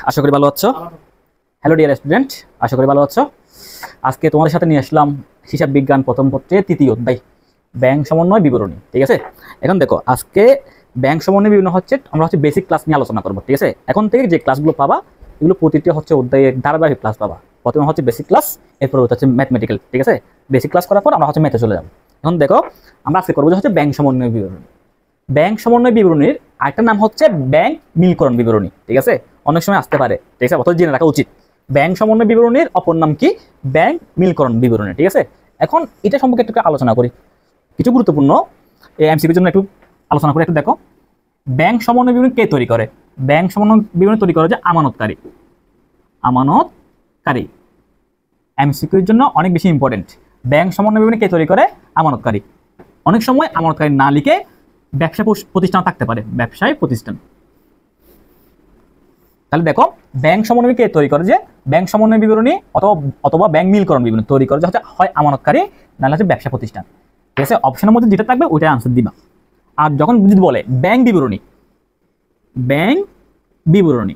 আশা করি ভালো আছো। হ্যালো ডিয়ার স্টুডেন্ট, আশা করি ভালো আছো। আজকে তোমাদের সাথে নিয়ে আসলাম হিসাব বিজ্ঞান প্রথম পত্রের তৃতীয় অধ্যায় ব্যাংক সমন্বয় বিবরণী। ঠিক আছে, এখন দেখো আজকে ব্যাংক সমন্বয় বিবরণী হচ্ছে আমরা বেসিক ক্লাস নিয়ে আলোচনা করবো। ঠিক আছে, এখন থেকে যে ক্লাসগুলো পাবা এগুলো প্রতিটি অধ্যায়ের ধারাবাহিক ক্লাস পাবা। প্রথমে বেসিক ক্লাস, এরপর হচ্ছে ম্যাথমেটিক্যাল। ঠিক আছে, বেসিক ক্লাস করার পর আমরা ম্যাথে চলে যাবো। এখন দেখো আমরা আজকে করবো যে ব্যাংক সমন্বয় বিবরণী। ব্যাংক সমন্বয় বিবরণীর আরেকটা নাম হচ্ছে ব্যাংক মিলকরণ বিবরণী। ঠিক আছে, অনেক সময় আসতে পারে, ঠিক আছে, অত জেনে রাখা উচিত। ব্যাংক সমন্বয় বিবরণীর অপর নাম কি? ব্যাংক মিলকরণ বিবরণী। ঠিক আছে, এখন এটা সম্পর্কে একটু আলোচনা করি, কিছু গুরুত্বপূর্ণ এমসিকিউর জন্য একটু আলোচনা করে একটু দেখো। ব্যাংক সমন্বয় বিবরণী কে তৈরি করে? ব্যাংক সমন্বয় বিবরণী তৈরি করে যে আমানতকারী। আমানতকারী এমসিকিউর জন্য অনেক বেশি ইম্পর্টেন্ট। ব্যাংক সমন্বয় বিবরণী কে তৈরি করে? আমানতকারী। অনেক সময় আমানতকারী না লিখে ব্যবসা প্রতিষ্ঠান থাকতে পারে, ব্যবসায় প্রতিষ্ঠান। তাহলে দেখো ব্যাংক সমন্বয় কে তৈরি করে? যে ব্যাংক সমন্বয় বিবরণী অথবা ব্যাংক মিলকরণ বিবরণী তৈরি করে যে হচ্ছে হয় আমানতকারী নাহলে হচ্ছে ব্যবসা প্রতিষ্ঠান। ঠিক আছে, অপশনের মধ্যে যেটা থাকবে ওইটা আনসার দিবা। আর যখন যদি বলে ব্যাংক বিবরণী, ব্যাংক বিবরণী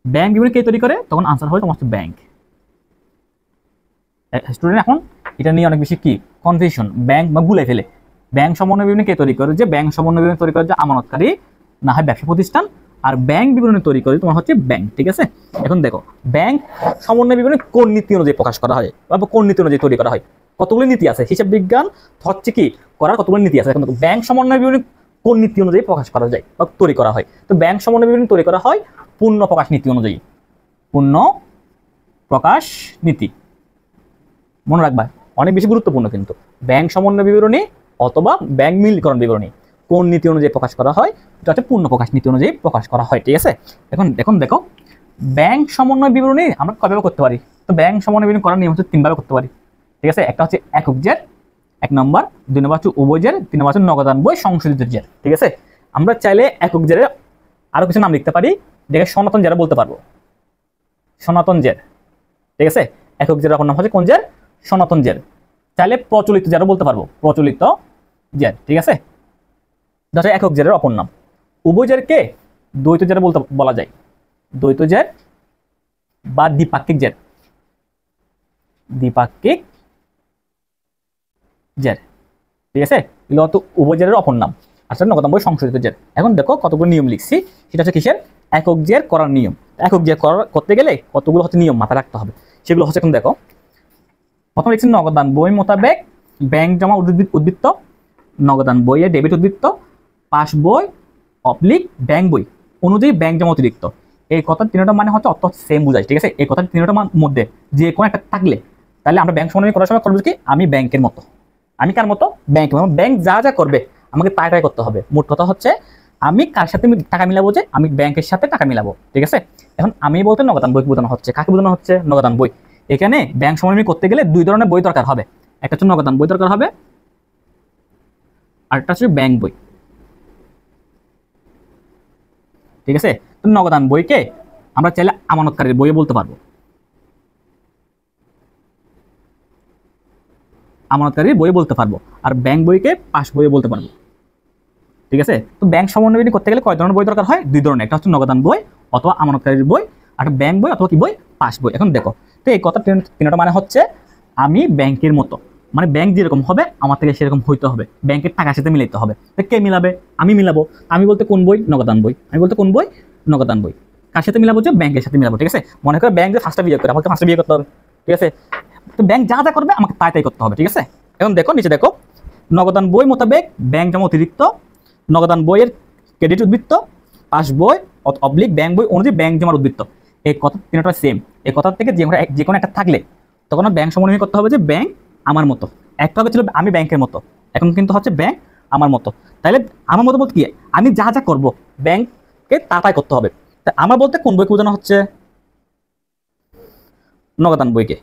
ব্যাংক বিবরণী কে তৈরি করে, তখন আনসার হবে তোমার ব্যাংক। স্টুডেন্ট এখন এটা নিয়ে অনেক বেশি কি কনফিউশন, ব্যাংক বা ভুলে ফেলে। ব্যাংক সমন্বয় বিবরণী কে তৈরি করে? যে ব্যাংক সমন্বয় বিবরণী তৈরি করে যে আমানতকারী না হয় ব্যবসা প্রতিষ্ঠান, আর ব্যাংক বিবরণী তৈরি করে তোমার হচ্ছে ব্যাংক। ঠিক আছে, এখন দেখো ব্যাংক সমন্বয় বিবরণী কোন নীতি অনুযায়ী প্রকাশ করা হয় বা কোন নীতি অনুযায়ী তৈরি করা হয়? কতগুলো নীতি আছে হিসাব বিজ্ঞান হচ্ছে কি করার, কতগুলো নীতি আছে। এখন দেখো ব্যাংক সমন্বয় বিবরণী কোন নীতি অনুযায়ী প্রকাশ করা যায় বা তৈরি করা হয়? তো ব্যাংক সমন্বয় বিবরণী তৈরি করা হয় পূর্ণ প্রকাশ নীতি অনুযায়ী। পূর্ণ প্রকাশ নীতি মনে রাখবা, অনেক বেশি গুরুত্বপূর্ণ কিন্তু। ব্যাংক সমন্বয় বিবরণী অথবা ব্যাংক মিলকরণ বিবরণী কোন নীতি অনুযায়ী প্রকাশ করা হয়? এটা হচ্ছে পূর্ণ প্রকাশ নীতি অনুযায়ী প্রকাশ করা হয়। ঠিক আছে, এখন দেখো ব্যাংক সমন্বয় বিবরণী আমরা কয়ভাবে করতে পারি? তো ব্যাংক সমন্বয় বিবরণী করার নিয়ম হচ্ছে তিনভাবে করতে পারি। ঠিক আছে, একটা হচ্ছে একক জের, 1 নম্বর, 2 নম্বর হচ্ছে উভয় জের, 3 নম্বর হচ্ছে নগদান বই সংশোধিত জের। ঠিক আছে, আমরা চাইলে একক জেরের আরো কিছু নাম লিখতে পারি, দেখে সনাতন জের বলতে পারবো। সনাতন জের। ঠিক আছে, একক জের অপর নাম হচ্ছে কোন জের? সনাতন জের। চাইলে প্রচলিত জেরও বলতে পারবো, প্রচলিত জের। ঠিক আছে, এটা একক জেরের অপর নাম। উভয় জেরকে দ্বৈত জের বলা যায়, দ্বৈত জের বা দ্বিপাক্ষিক জের। দ্বিপাক্ষিক জের। ঠিক আছে, এগুলো তো উভয় জেরের অপর নাম। আসলে নগদান বই সংশোধিত জের। এখন দেখো কতগুলো নিয়ম লিখছি, সেটা হচ্ছে কিসের? একক জের করার নিয়ম। একক জের করতে গেলে কতগুলো হচ্ছে নিয়ম মাথায় রাখতে হবে, সেগুলো হচ্ছে এখন দেখো। প্রথম লিখছি নগদান বই মোতাবেক ব্যাংক জমা উদ্বৃত্ত, নগদান বইয়ে ডেবিট উদ্বৃত্ত, পাস বই অবলিক ব্যাংক বই অনুযায়ী ব্যাংক জমা অতিরিক্ত। এই কথার তিনটা মানে হচ্ছে অর্থ সেম বুঝায়। ঠিক আছে, এই কথার তিনটার মধ্যে যে কোনো একটা থাকলে তাহলে আমরা ব্যাংক সমন্বয় করার সময় করবো কি, আমি ব্যাংকের মতো। আমি কার মতো? ব্যাংক। ব্যাংক যা যা করবে আমাকে তাই করতে হবে। মোট কথা হচ্ছে আমি কার সাথে টাকা মিলাবো? যে আমি ব্যাংকের সাথে টাকা মিলাবো। ঠিক আছে, এখন আমি বলতে নগদান বই বোঝানো হচ্ছে। কাকে বোঝানো হচ্ছে? নগদান বই। এখানে ব্যাংক সমন্বয় করতে গেলে দুই ধরনের বই দরকার হবে, একটা হচ্ছে নগদান বই দরকার হবে, আর একটা হচ্ছে ব্যাংক বই। ঠিক আছে, তো নগদান বইকে আমরা চাইলে আমানতকারীর বইয়ে বলতে পারবো, আমানতকারীর বইয়ে বলতে পারবো, আর ব্যাংক বইকে পাস বইয়ে বলতে পারবো। ঠিক আছে, তো ব্যাংক সমন্বয় করতে গেলে কয় ধরনের বই দরকার হয়? দুই ধরনের, একটা হচ্ছে নগদান বই অথবা আমানতকারীর বই, আর ব্যাংক বই অথবা কি বই? পাস বই। এখন দেখো তো এই কথা তিনটা মানে হচ্ছে আমি ব্যাংকের মতো, মানে ব্যাংক যেরকম হবে আমার থেকে সেরকম হইতে হবে, ব্যাংকের টাকার সাথে মিলাইতে হবে। তো কে মিলাবে? আমি মিলাবো। আমি বলতে কোন বই? নগদান বই। আমি বলতে কোন বই? নগদান বই। কার সাথে মিলাবো? যে ব্যাংকের সাথে মিলাবো। ঠিক আছে, মনে করে ব্যাংক যে ফার্স্টে বিয়ে করে, আমাকে ফার্স্টে বিয়ে করতে হবে। ঠিক আছে, তো ব্যাংক যা যা করবে আমাকে তাই করতে হবে। ঠিক আছে, এখন দেখো নিচে দেখো নগদান বই মোতাবেক ব্যাংক জমা অতিরিক্ত, নগদান বইয়ের ক্রেডিট উদ্বৃত্ত, পাস বই অবলিক ব্যাংক বই অনুযায়ী ব্যাংক জমার উদ্বৃত্ত। এই কথা তিনটা সেম। এই কথা থেকে যে কোনো একটা থাকলে তখন ব্যাংক সমন্বয় করতে হবে যে ব্যাংক আমার মতো। একটা হবে ছিল আমি ব্যাংকের মতো, এখন কিন্তু হচ্ছে ব্যাংক আমার মতো। তাহলে আমার মতো বলতে কি, আমি যা যা করবো ব্যাংককে তাই করতে হবে। তা আমার বলতে কোন বইকে বোঝানো হচ্ছে? নগদান বইকে।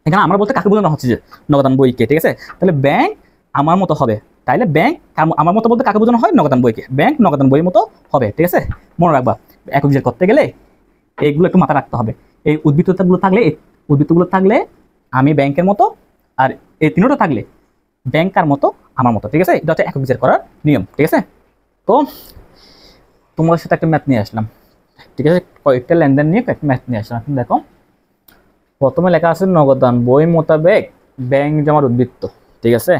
এখানে আমার বলতে কাকে বোঝানো হচ্ছে? যে নগদান বইকে। ঠিক আছে, তাহলে ব্যাংক আমার মতো হবে। তাইলে ব্যাংক আমার মতো বলতে কাকে বোঝানো হয়? নগদান বইকে। ব্যাংক নগদান বইয়ের মতো হবে। ঠিক আছে, মনে রাখবা একক জের করতে গেলে এইগুলো একটু মাথায় রাখতে হবে। এই উদ্বৃত্তগুলো থাকলে আমি ব্যাংকের মতো, আর এই তিনটা থাকলে ব্যাংক কার মতো? আমার মতো। ঠিক আছে, এটা হচ্ছে একক জের করার নিয়ম। ঠিক আছে, তো তোমার সাথে একটা ম্যাথ নিয়ে আসলাম, ঠিক আছে, কয়েকটা লেনদেন নিয়ে কয়েকটা ম্যাথ নিয়ে আসলাম। এখন দেখো, প্রথমে লেখা আছে নগদান বই মোতাবেক ব্যাংক জমার উদ্বৃত্ত, ঠিক আছে।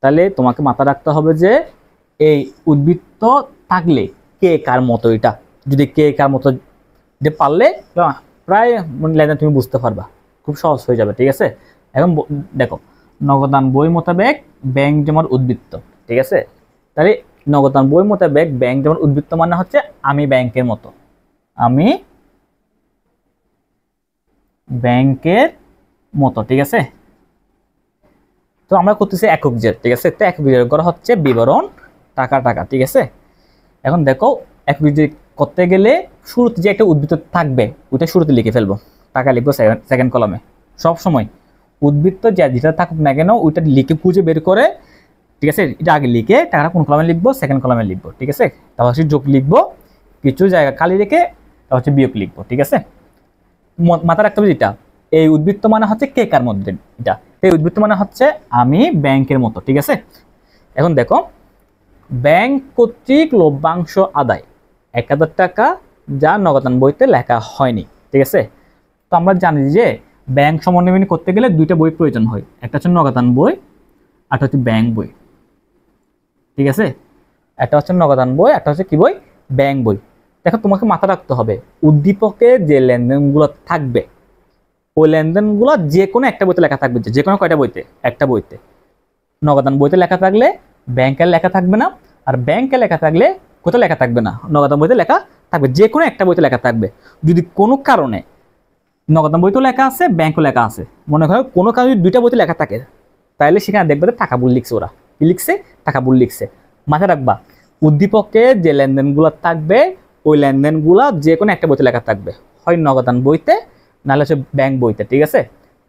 তাহলে তোমাকে মাথায় রাখতে হবে যে এই উদ্বৃত্ত থাকলে কে কার মতো, এটা যদি কে কার মতো যে পারলে প্রায় লেনদেন তুমি বুঝতে পারবা, খুব সহজ হয়ে যাবে, ঠিক আছে। এখন দেখো, নগদান বই মোতাবেক ব্যাংক জমার উদ্বৃত্ত, ঠিক আছে। তাহলে নগদান বই মোতাবেক ব্যাংক জমার উদ্বৃত্ত মানে হচ্ছে আমি ব্যাংকের মতো, আমি ব্যাংকের মতো, ঠিক আছে। তো আমরা করতেছি একক জের, ঠিক আছে। তো একক জের করা হচ্ছে বিবরণ টাকা টাকা, ঠিক আছে। এখন দেখো, একক জের করতে গেলে শুরুতে যে একটা উদ্বৃত্ত থাকবে ওটা শুরুতে লিখে ফেলবো, টাকা লিখবো সেকেন্ড কলামে। সব সময় উদ্বৃত্ত যেটা থাকুক না কেন ওইটা লিখে খুঁজে বের করে, ঠিক আছে, এটা আগে লিখে টাকাটা কোন কলামে লিখবো, সেকেন্ড কলামে লিখবো, ঠিক আছে। তারপর হচ্ছে যোগ লিখবো, কিছু জায়গা খালি রেখে তারপর হচ্ছে বিয়োগ লিখবো, ঠিক আছে। মাথায় রাখতে হবে যেটা এই উদ্বৃত্ত মানে হচ্ছে কে কার মধ্যে, এটা এই উদ্বৃত্ত মানে হচ্ছে আমি ব্যাংকের মতো, ঠিক আছে। এখন দেখো, ব্যাংক কর্তৃক লভ্যাংশ আদায় 1000 টাকা যা নগদান বইতে লেখা হয়নি, ঠিক আছে। তো আমরা জানি যে ব্যাংক সমন্বয় করতে গেলে দুইটা বই প্রয়োজন হয়, একটা হচ্ছে নগদান বই আর হচ্ছে ব্যাংক বই, ঠিক আছে। একটা হচ্ছে নগদান বই, একটা হচ্ছে কি বই, ব্যাংক বই। দেখো, তোমাকে মাথা রাখতে হবে উদ্দীপকে যে লেনদেনগুলো থাকবে ওই লেনদেনগুলো যে কোনো একটা বইতে লেখা থাকবে, যে কোনো কয়টা বইতে, একটা বইতে। নগদান বইতে লেখা থাকলে ব্যাংকের লেখা থাকবে না, আর ব্যাংকে লেখা থাকলে কোথায় লেখা থাকবে না, নগদান বইতে লেখা থাকবে, যে কোনো একটা বইতে লেখা থাকবে। যদি কোনো কারণে নগদান বইতেও লেখা আছে ব্যাংকও লেখা আছে, মনে করো কোনো কারণে যদি দুইটা বইতে লেখা থাকে, তাহলে সেখানে দেখবে টাকা ভুল লিখছে, ওরা কি লিখছে, টাকা ভুল লিখছে। মাথায় রাখবা উদ্দীপকে যে লেনদেনগুলো থাকবে ওই লেনদেনগুলো যে কোনো একটা বইতে লেখা থাকবে, হয় নগদান বইতে নাহলে হচ্ছে ব্যাংক বইতে, ঠিক আছে।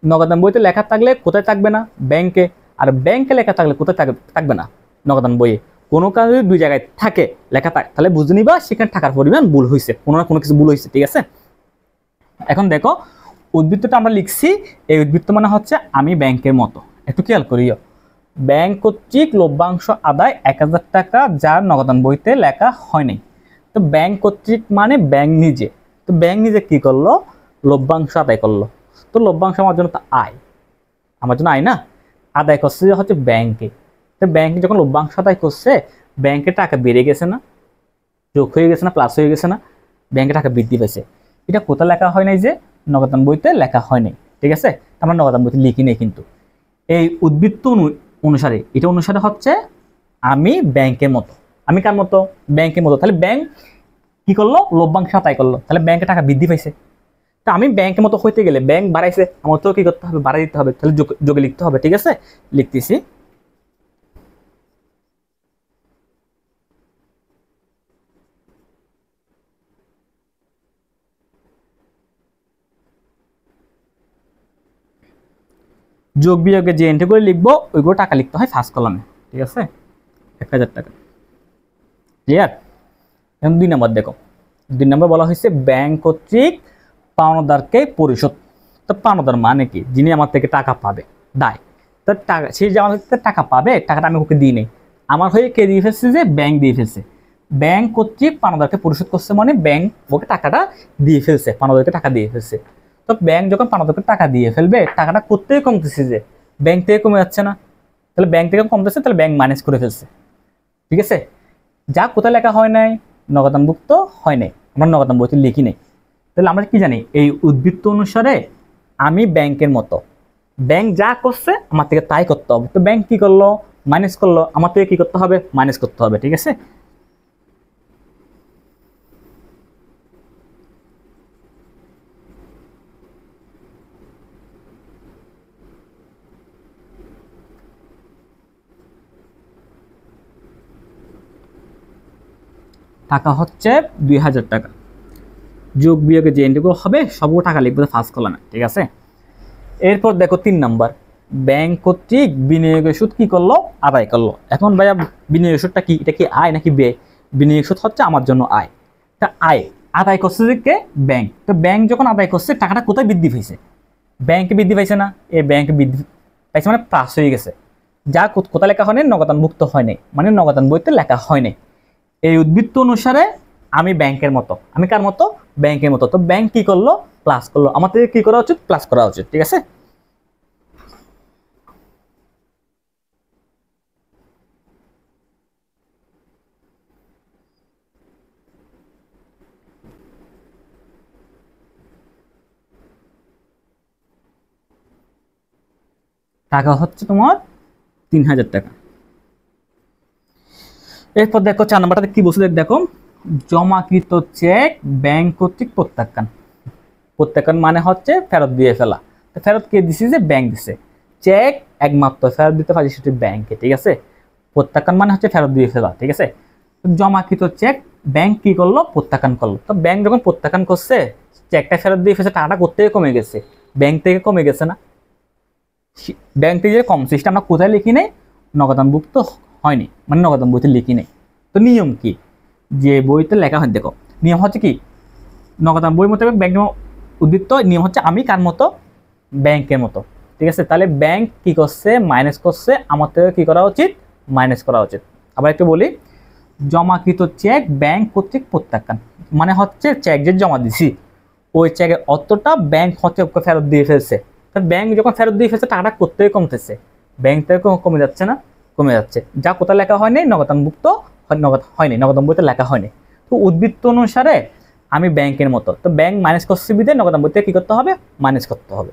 নগদান বইতে লেখা থাকলে কোথায় থাকবে না, ব্যাংকে, আর ব্যাংকে লেখা থাকলে কোথায় থাকবে না, নগদান বইয়ে। কোনো কারণে যদি দুই জায়গায় থাকে লেখা থাকে তাহলে বুঝে নিবা সেখানে টাকার পরিমাণ ভুল হয়েছে, কোনো না কোনো কিছু ভুল হয়েছে, ঠিক আছে। এখন দেখো, উদ্বৃত্তটা আমরা লিখছি, এই উদ্বৃত্ত মানে হচ্ছে আমি ব্যাংকের মতো। একটু খেয়াল করিও, ব্যাংক কর্তৃক লভ্যাংশ আদায় 1000 টাকা যার নগদান বইতে লেখা হয়নি। তো ব্যাংক কর্তৃক মানে ব্যাংক নিজে, তো ব্যাংক নিজে কি করলো, লভ্যাংশ আদায় করলো। তো লভ্যাংশ আমার জন্য তো আয়, আমার জন্য আয় না, আদায় করছে হচ্ছে ব্যাংকে। তো ব্যাংকে যখন লভ্যাংশ আদায় করছে ব্যাংকে টাকা বেড়ে গেছে না, যোগ হয়ে গেছে না, প্লাস হয়ে গেছে না, ব্যাংকে টাকা বৃদ্ধি পেয়েছে। এটা কোথায় লেখা হয় নাই, যে নগদান বইতে লেখা হয়নি, ঠিক আছে। আমরা নগদান বইতে লিখি নেই, কিন্তু এই উদ্বৃত্ত অনুসারে এটা অনুসারে হচ্ছে আমি ব্যাংকের মতো, আমি কার মতো, ব্যাংকের মতো। তাহলে ব্যাংক কি করলো, লভ্যাংশ আদায় করলো, তাহলে ব্যাংকে টাকা বৃদ্ধি পাইছে। তা আমি ব্যাংকের মতো হইতে গেলে ব্যাংক বাড়াইছে, আমার তো কি করতে হবে, বাড়াই দিতে হবে, তাহলে যোগে লিখতে হবে, ঠিক আছে। লিখতেছি, যোগ বিয়োগে যে এন্ট্রিগুলো লিখবো ওইগুলো টাকা লিখতে হয় ফার্স্ট কলামে, ঠিক আছে। 1000 টাকা, ক্লিয়ার। এখন 2 নম্বর দেখো, 2 নম্বর বলা হয়েছে ব্যাংক কর্তৃক পাওনাদারকে পরিশোধ। তো পাওনাদার মানে কি, যিনি আমার থেকে টাকা পাবে, দায়। তো টাকা, সেই যে আমার থেকে টাকা পাবে, টাকাটা আমি ওকে দিই নেই, আমার হয়ে কে দিয়ে ফেলছে, যে ব্যাংক দিয়ে ফেলছে। ব্যাংক কর্তৃক পাওনাদারকে পরিশোধ করছে মানে ব্যাংক ওকে টাকাটা দিয়ে ফেলছে, পাওনাদারকে টাকা দিয়ে ফেলছে। তো ব্যাংক যখন পাওনাদারকে টাকা দিয়ে ফেলবে, টাকাটা কোত্থেকে কমতেছে, যে ব্যাংক থেকে কমে যাচ্ছে না, তাহলে ব্যাংক থেকে কমতেছে, তাহলে ব্যাংক মাইনাস করে ফেলছে, ঠিক আছে। যা কোথায় লেখা হয় নাই, নগদানভুক্ত হয় নাই, আমরা নগদান বইতে লিখি নাই। তাহলে আমরা কি জানি, এই উদ্বৃত্ত অনুসারে আমি ব্যাংকের মতো, ব্যাংক যা করছে আমার থেকে তাই করতে হবে। তো ব্যাংক কি করলো, মাইনাস করলো, আমার থেকে কি করতে হবে, মাইনাস করতে হবে, ঠিক আছে। টাকা হচ্ছে 2000 টাকা, যোগ বিয়োগে যে এন্ট্রিগুলো হবে সবগুলো টাকা লিখবে ফার্স্ট কলামে, ঠিক আছে। এরপর দেখো 3 নাম্বার, ব্যাংক কর্তৃক বিনিয়োগের সুদ কি করলো, আদায় করলো। এখন ভাইয়া বিনিয়োগের সুদটা কি, এটা কি আয় নাকি ব্যয়? বিনিয়োগ সুদ হচ্ছে আমার জন্য আয়, তা আয় আদায় করছে যে কে, ব্যাংক। তো ব্যাংক যখন আদায় করছে টাকাটা কোথায় বৃদ্ধি পাইছে, ব্যাংকে বৃদ্ধি পাইছে না, এই ব্যাংকে বৃদ্ধি পাইছে মানে প্লাস হয়ে গেছে। যা কোথায় লেখা হয় নাই, নগদানভুক্ত হয় নাই, মানে নগদান বইতে লেখা হয় নাই। এই উদ্বৃত্ত অনুসারে আমি ব্যাংকের মতো, আমি কার মতো? ব্যাংকের মতো। তো ব্যাংক কি করলো? প্লাস করলো। আমাদের কি করা উচিত? প্লাস করা উচিত। ঠিক আছে, টাকা হচ্ছে তোমার 3000 টাকা। এরপর দেখো 4 নাম্বারটাতে কি বলছে দেখো, জমাকৃত চেক ব্যাংক কর্তৃক প্রত্যাখ্যান। প্রত্যাখ্যান মানে হচ্ছে ফেরত দিয়ে ফেলা। তো ফেরত কে দিছে? যে ব্যাংক দিছে। চেক একমাত্র ফেরত দিতে পারে সেটি ব্যাংকে। ঠিক আছে, প্রত্যাখ্যান মানে হচ্ছে ফেরত দিয়ে ফেলা। ঠিক আছে, জমাকৃত চেক ব্যাংক কি করলো? প্রত্যাখ্যান করলো। তো ব্যাংক যখন প্রত্যাখ্যান করছে, চেকটা ফেরত দিয়ে ফেলছে, টাকাটা করতে কমে গেছে, ব্যাংক থেকে কমে গেছে না? ব্যাংক থেকে যে কমছে সেটা আমরা কোথায় লিখি নেই? নগদানভুক্ত হয়নি, মানে নগদান বইতে লিখি নেই। তো নিয়ম কি? যে বইতে লেখা হয় দেখো, নিয়ম হচ্ছে কি, নগদান বই মোতাবেক ব্যাংক উদ্বৃত্ত নিয়ম হচ্ছে আমি কার মতো? ব্যাংকের মতো। ঠিক আছে, তাহলে ব্যাংক কি করছে? মাইনাস করছে, আমার থেকে কি করা উচিত? মাইনাস করা উচিত। আবার একটু বলি, জমাকৃত চেক ব্যাংক কর্তৃক প্রত্যাখ্যান মানে হচ্ছে চেক যে জমা দিছি ওই চেকের অর্থটা ব্যাংক হচ্ছে ফেরত দিয়ে ফেলছে। তো ব্যাংক যখন ফেরত দিয়ে ফেলছে, টাকাটা করতেই কমতেছে, ব্যাংক থেকে কমে যাচ্ছে না? কমে যাচ্ছে। যা কোথায় লেখা হয়নি? নগদানভুক্ত হয়নি, নগদান বইতে লেখা হয়নি। তো উদ্বৃত্ত অনুসারে আমি ব্যাংকের মতো। তো ব্যাংক মাইনাস করছে বিধে নগদান বইতে কি করতে হবে? মাইনাস করতে হবে।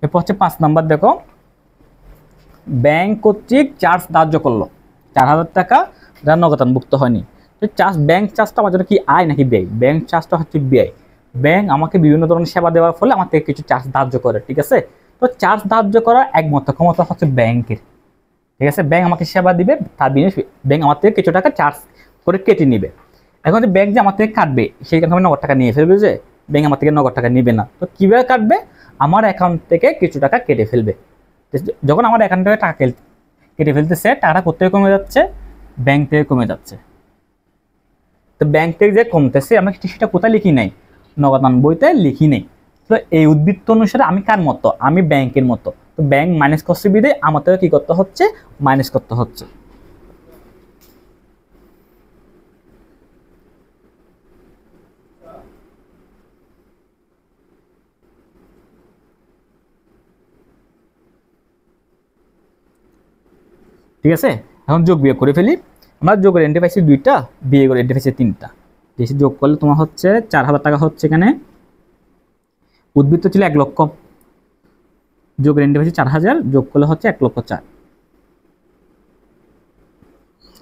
এরপর হচ্ছে 5 নাম্বার দেখো, ব্যাংক কর্তৃক চার্জ ধার্য করলো 4000 টাকা, যা নগদানভুক্ত হয়নি। তো চার্জ, ব্যাংক চার্জটা আমার জন্য কি আয় নাকি ব্যয়? ব্যাংক চার্জটা হচ্ছে ব্যয়। ব্যাংক আমাকে বিভিন্ন ধরনের সেবা দেওয়ার ফলে আমার থেকে কিছু চার্জ ধার্য করে। ঠিক আছে, তো চার্জ ধার্য করার একমাত্র ক্ষমতা হচ্ছে ব্যাংকের। ঠিক আছে, ব্যাংক আমাকে সেবা দিবে, তার বিনিময়ে ব্যাংক আমার থেকে কিছু টাকা চার্জ করে কেটে নিবে। এখন যে ব্যাংক যে আমার থেকে কাটবে, সেই কারণে আমি নগদ টাকা নিয়ে ফেলবে, যে ব্যাংক আমার থেকে নগদ টাকা নিবে না। তো কীভাবে কাটবে? আমার অ্যাকাউন্ট থেকে কিছু টাকা কেটে ফেলবে। যখন আমার অ্যাকাউন্ট থেকে টাকা কেটে ফেলতেছে, টাকাটা কোথায় কমে যাচ্ছে? ব্যাংক থেকে কমে যাচ্ছে। তো ব্যাংক থেকে যে কমতেছে, আমরা সেটা কোথায় লিখি নাই? নগদান বইতে লিখি নেই। তো এই উদ্বৃত্ত অনুসারে আমি কার মতো? আমি ব্যাংকের মতো। তো ব্যাংক মাইনাস করছে বিধে আমার থেকে কি করতে হচ্ছে? মাইনাস করতে হচ্ছে। ঠিক আছে, এখন যোগ বিয়োগ করে ফেলি। আমরা যোগের এন্ট্রি পাইছি 2টা, বিয়োগের এন্ট্রি পাইছি 3টা। বেশি যোগ করলে তোমার হচ্ছে 4000 টাকা হচ্ছে। এখানে উদ্বৃত্ত ছিল 1 লক্ষ, যোগের এন্ট্রি পাইছি 4000, যোগ করলে হচ্ছে 1,04,000।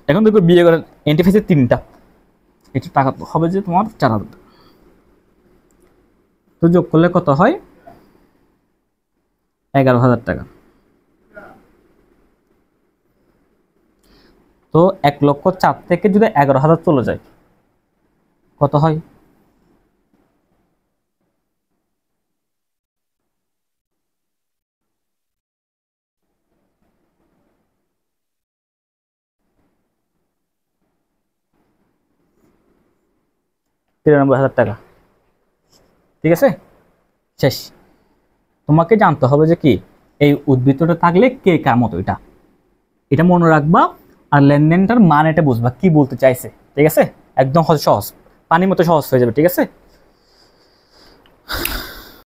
এখন দেখো বিয়োগের এন্ট্রি পাইছি 3টা, এটা টাকা হবে যে তোমার 4000। তো যোগ করলে কত হয়? 11,000 টাকা। তো 1,04,000 থেকে যদি 11,000 চলে যায়, কত হয়? ৳93,000 টাকা। ঠিক আছে, শেষ। তোমাকে জানতে হবে যে কি, এই উদ্বৃত্তটা থাকলে কে কার মতো, এটা এটা মনে রাখবা। আর লেনদেনটার মান এটা বুঝবা কি বলতে চাইছে। ঠিক আছে, একদম সহজ, পানির মতো সহজ হয়ে যাবে। ঠিক আছে।